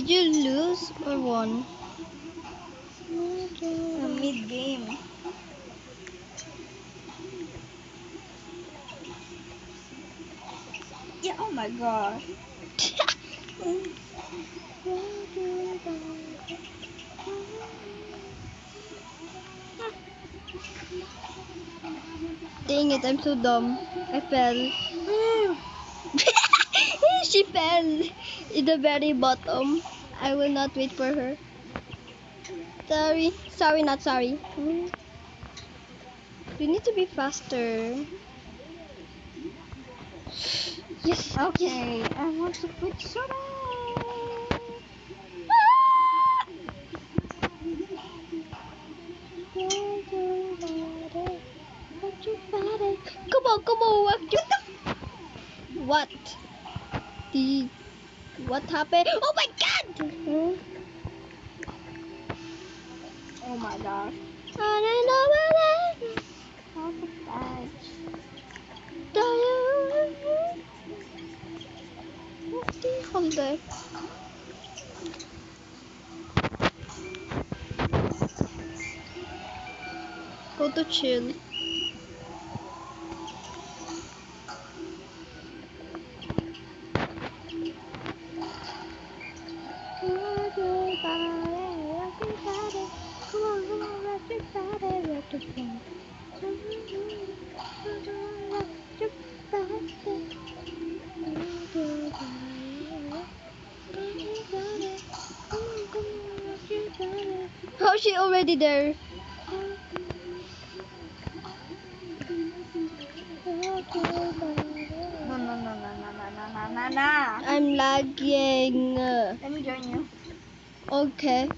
Did you lose or won? Mid-game. Yeah, oh my god. Dang it, I'm so dumb. I fell. She fell in the very bottom. I will not wait for her. Sorry. Sorry, not sorry. You need to be faster. Yes. Okay, Yes. I want to quit so bad. Come on, come on, what? What happened? Oh my god! Oh my gosh. I don't know what How the fudge? Hold on. Go to chill. How is she already there? No, no, no, no, no, no, no, no, no, no. I'm lagging. Let me join you. Okay.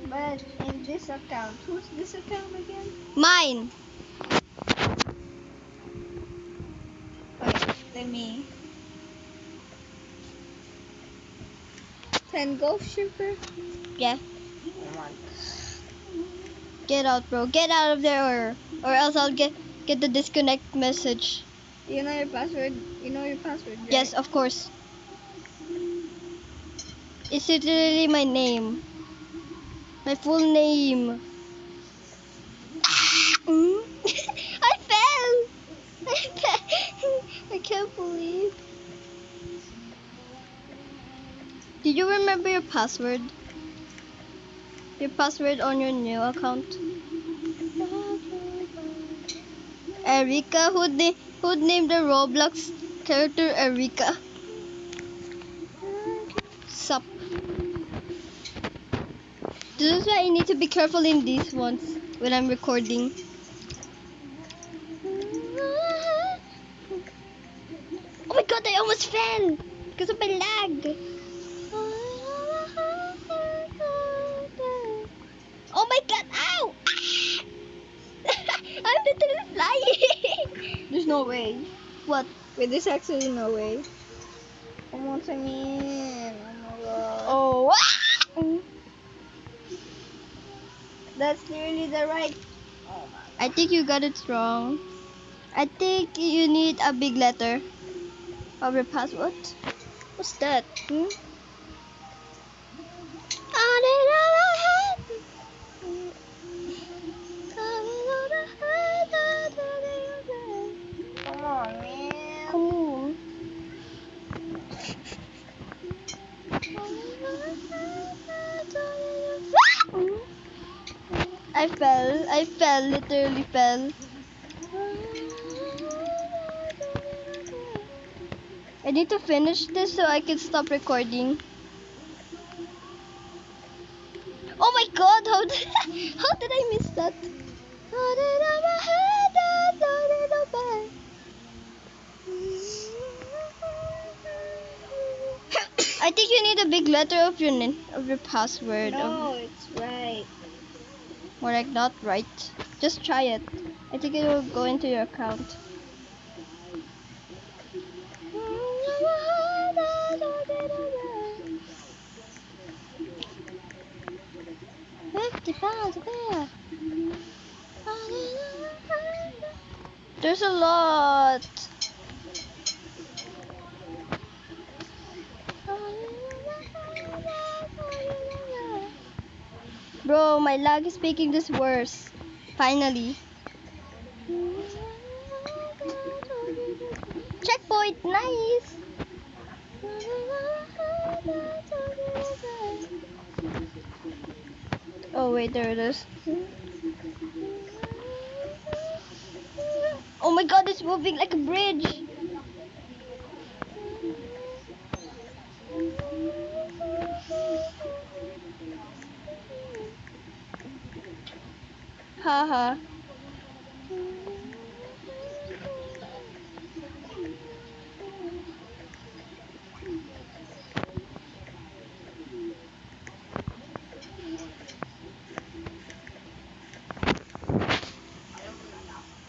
But in this account, who's this account again? Mine. Wait, let me. 10 golf shipper. Yeah. Oh my. Get out, bro. Get out of there, or else I'll get the disconnect message. You know your password? You know your password, right? Yes, of course. It's literally my name. My full name. I fell. I fell. I can't believe. Did you remember your password? Your password on your new account? Erika? Who'd name the Roblox character Erika? Sup. This is why I need to be careful in these ones when I'm recording. Oh my god, I almost fell because of my lag. Oh my god, ow! I'm literally flying. There's no way. What? Wait, there's actually no way. Almost I mean. Oh my god. Oh. That's clearly the right. Oh my. I think you got it wrong. I think you need a big letter of your password. What's that? Come on, man. Come on. I fell, literally fell. I need to finish this so I can stop recording. Oh my god, how did I miss that? I think you need a big letter of your password. No, it's right. More like not right. Just try it. I think it will go into your account. £50 there. There's a lot. Bro, my lag is making this worse. Finally. Checkpoint, nice. Oh wait, there it is. Oh my god, it's moving like a bridge. Haha.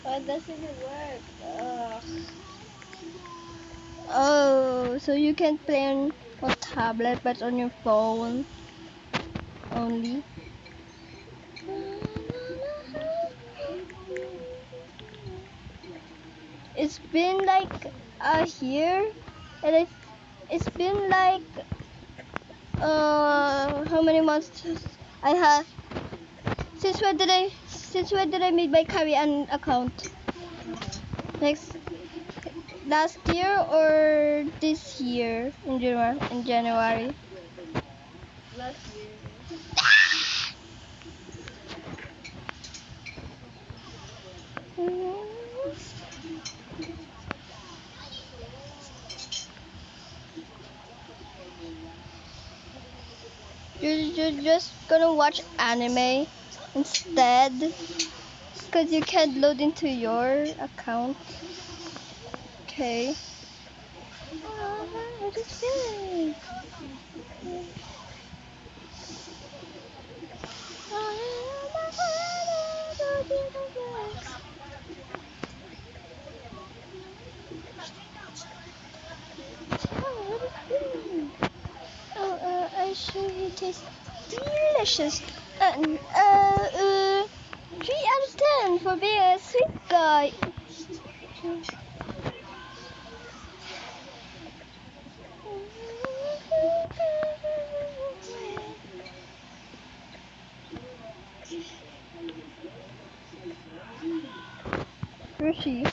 Why doesn't it work? Ugh. Oh, so you can play on tablet but on your phone only. It's been like a year, and it's been like how many months I have since when did I make my Korean account? Next last year or this year in January? Last year. You're just gonna watch anime instead because you can't load into your account. Okay. What is this? Oh, I sure it tastes delicious. 3 out of 10 for being a sweet guy. Where's she?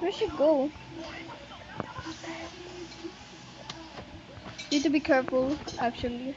Where'd she go? Need to be careful, actually.